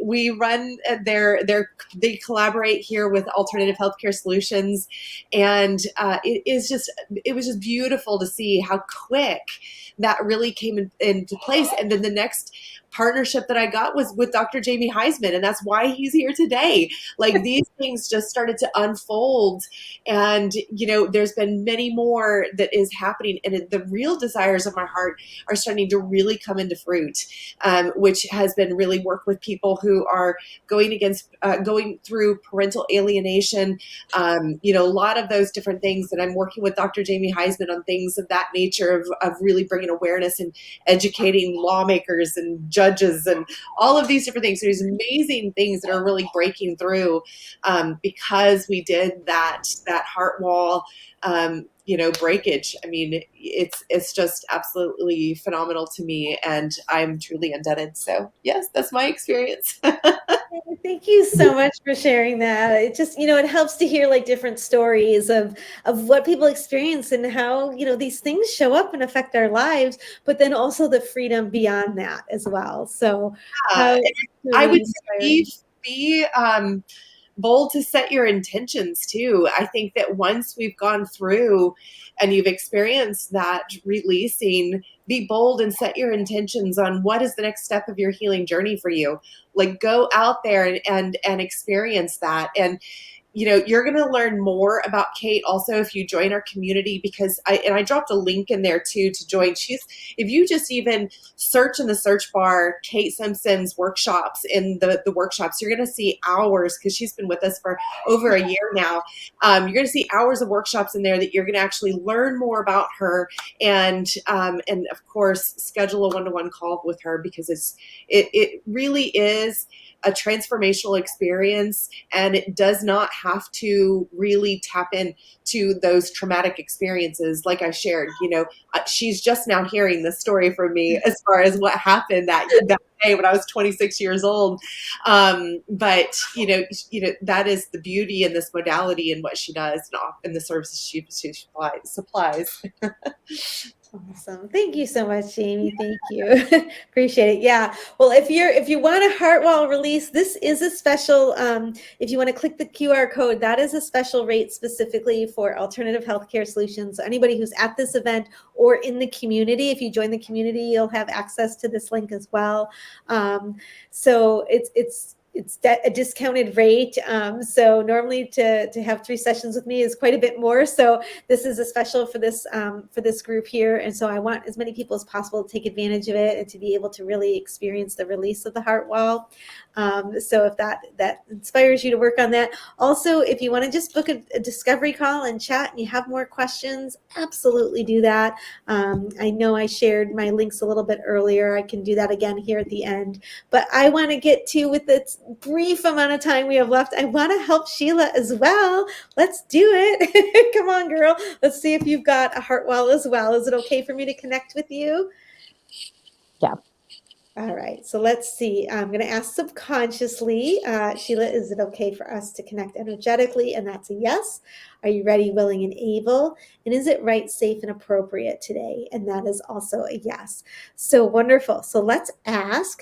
We run they collaborate here with Alternative Healthcare Solutions, and it was just beautiful to see how quick that really came into place. And then the next partnership that I got was with Dr. Jamie Heisman, and that's why he's here today. Like these things just started to unfold, and there's been many more that is happening, and the real desires of my heart are starting to really come into fruit, which has been really work with people who are going through parental alienation, a lot of those different things. And I'm working with Dr. Jamie Heisman on things of that nature of really bringing awareness and educating lawmakers and judges and all of these different things. There's amazing things that are really breaking through because we did that heart wall breakage. I mean, it's just absolutely phenomenal to me, and I'm truly indebted. So yes, that's my experience. Thank you so much for sharing that. It just, it helps to hear like different stories of what people experience and how, these things show up and affect our lives, but then also the freedom beyond that as well. So how I really would inspiring. say be bold to set your intentions too. I think that once we've gone through and you've experienced that releasing, be bold and set your intentions on what is the next step of your healing journey for you. Like go out there and experience that. And you're going to learn more about Kate also if you join our community, because I dropped a link in there too to join. If you just even search in the search bar Kate Simpson's workshops, in the workshops, you're going to see hours, because she's been with us for over a year now. You're going to see hours of workshops in there that you're going to actually learn more about her, and of course schedule a one-to-one call with her, because it really is a transformational experience, and it does not have to really tap into those traumatic experiences like I shared. She's just now hearing the story from me as far as what happened that day when I was 26 years old. But that is the beauty in this modality and what she does, and the services she supplies. Awesome. Thank you so much, Jamie. Thank you. Appreciate it. Yeah. Well, if you want a heart wall release, this is a special, if you want to click the QR code, that is a special rate specifically for Alternative Healthcare Solutions. So anybody who's at this event or in the community, if you join the community, you'll have access to this link as well. So it's a discounted rate. So normally to have 3 sessions with me is quite a bit more. So this is a special for this group here. And so I want as many people as possible to take advantage of it and to be able to really experience the release of the heart wall. So if that inspires you to work on that. Also, if you want to just book a discovery call and chat and you have more questions, absolutely do that. I know I shared my links a little bit earlier. I can do that again here at the end. But I want to get to, with the brief amount of time we have left, I want to help Sheila as well. Let's do it. Come on, girl. Let's see if you've got a heart wall as well. Is it okay for me to connect with you? Yeah. All right. So let's see. I'm going to ask subconsciously. Sheila, is it okay for us to connect energetically? And that's a yes. Are you ready, willing, and able? And is it right, safe, and appropriate today? And that is also a yes. So wonderful. So let's ask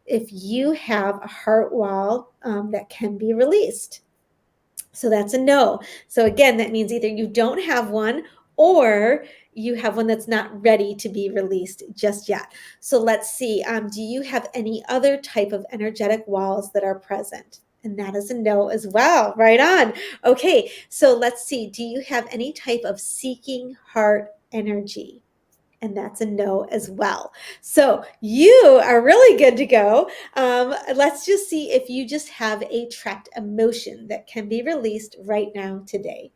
if you have a heart wall that can be released. So that's a no. So again, that means either you don't have one or you have one that's not ready to be released just yet. So let's see. Do you have any other type of energetic walls that are present? And that is a no as well. Right on. Okay. So let's see. Do you have any type of seeking heart energy? And that's a no as well. So you are really good to go. Let's just see if you just have a trapped emotion that can be released right now today.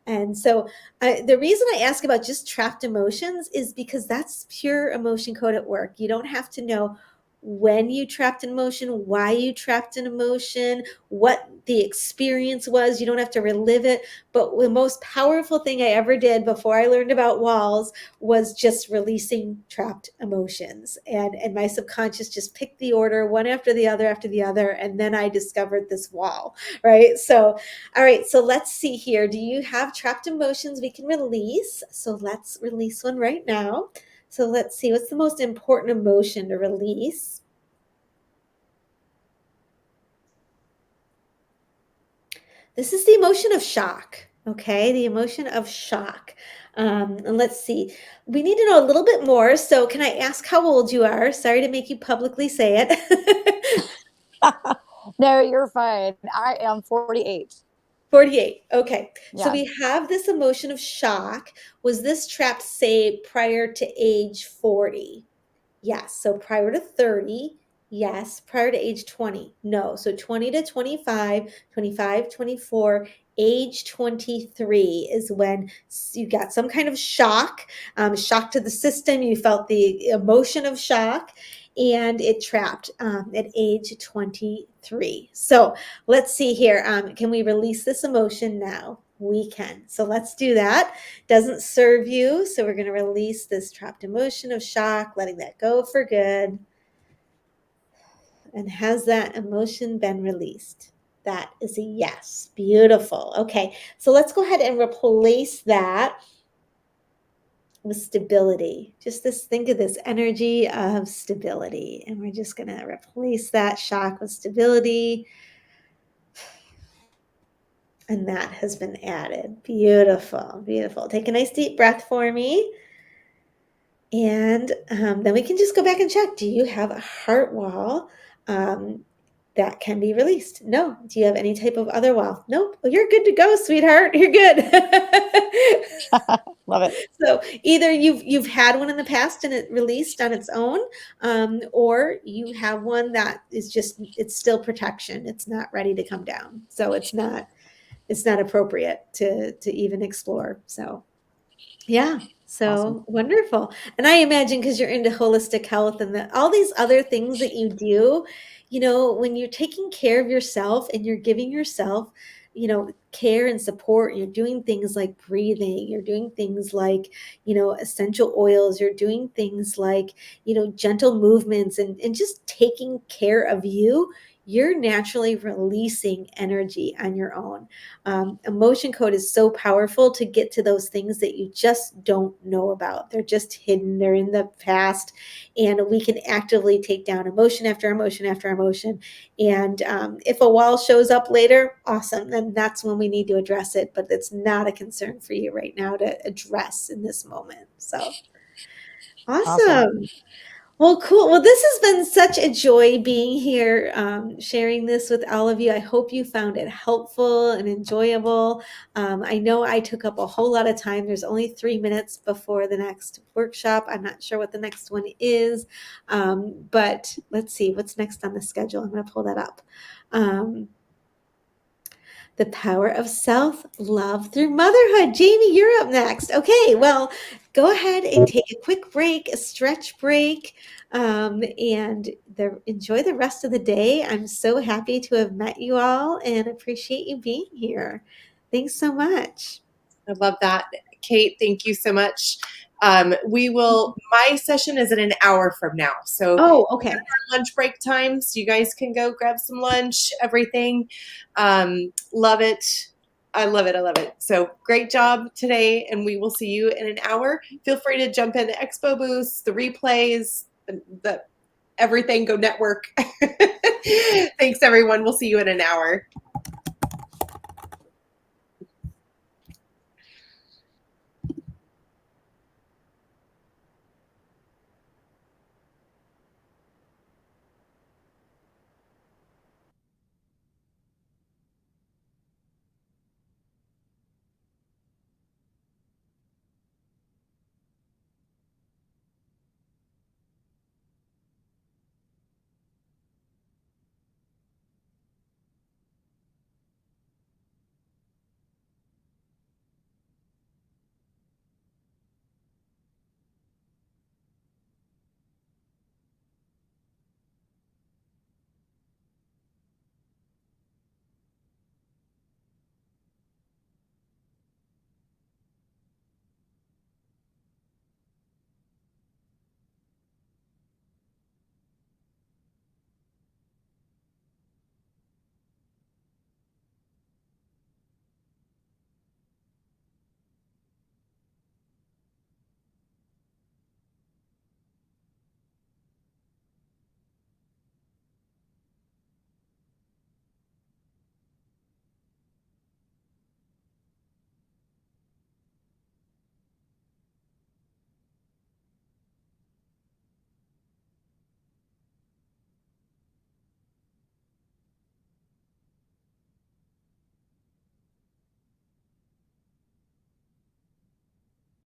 And so the reason I ask about just trapped emotions is because that's pure emotion code at work. You don't have to know when you trapped an emotion, why you trapped an emotion, what the experience was. You don't have to relive it. But the most powerful thing I ever did before I learned about walls was just releasing trapped emotions. And my subconscious just picked the order one after the other. And then I discovered this wall, right? So, all right. So let's see here. Do you have trapped emotions we can release? So let's release one right now. So let's see, what's the most important emotion to release? This is the emotion of shock. Okay, the emotion of shock. And let's see, we need to know a little bit more. So, can I ask how old you are? Sorry to make you publicly say it. No, you're fine. I am 48. 48. Okay. So Yeah. we have this emotion of shock. Was this trapped, say, prior to age 40? Yes. So prior to 30, yes. Prior to age 20, no. So 20 to 25, 25, 24, age 23 is when you got some kind of shock, shock to the system. You felt the emotion of shock and it trapped at age 23. So let's see here. Can we release this emotion now? We can. So let's do that. Doesn't serve you. So we're going to release this trapped emotion of shock, letting that go for good. And has that emotion been released? That is a yes. Beautiful. Okay. So let's go ahead and replace that with stability. Just this, think of this energy of stability. And we're just going to replace that shock with stability. And that has been added. Beautiful, beautiful. Take a nice deep breath for me. And then we can just go back and check. Do you have a heart wall that can be released? No. Do you have any type of other wall? Nope. Well, you're good to go, sweetheart. You're good. Love it. So either you've had one in the past and it released on its own, or you have one that is just, it's still protection. It's not ready to come down. So it's not appropriate to even explore. So yeah. So Awesome. wonderful. And I imagine because you're into holistic health and all these other things that you do, when you're taking care of yourself and you're giving yourself, care and support, you're doing things like breathing, you're doing things like, essential oils, you're doing things like, gentle movements and just taking care of you, you're naturally releasing energy on your own. Emotion code is so powerful to get to those things that you just don't know about. They're just hidden, they're in the past, and we can actively take down emotion after emotion after emotion. And if a wall shows up later, awesome, then that's when we need to address it. But it's not a concern for you right now to address in this moment. So awesome. Well, cool. Well, this has been such a joy being here, sharing this with all of you. I hope you found it helpful and enjoyable. I know I took up a whole lot of time. There's only 3 minutes before the next workshop. I'm not sure what the next one is, but let's see what's next on the schedule. I'm going to pull that up. The power of self-love through motherhood. Jamie, you're up next. Okay, well, go ahead and take a quick break, a stretch break, and enjoy the rest of the day. I'm so happy to have met you all and appreciate you being here. Thanks so much. I love that. Kate, thank you so much. My session is in an hour from now. So Oh, okay. lunch break time, so you guys can go grab some lunch, everything. Love it. I love it. I love it. So great job today, and we will see you in an hour. Feel free to jump in the expo booths, the replays, the everything, go network. Thanks, everyone. We'll see you in an hour.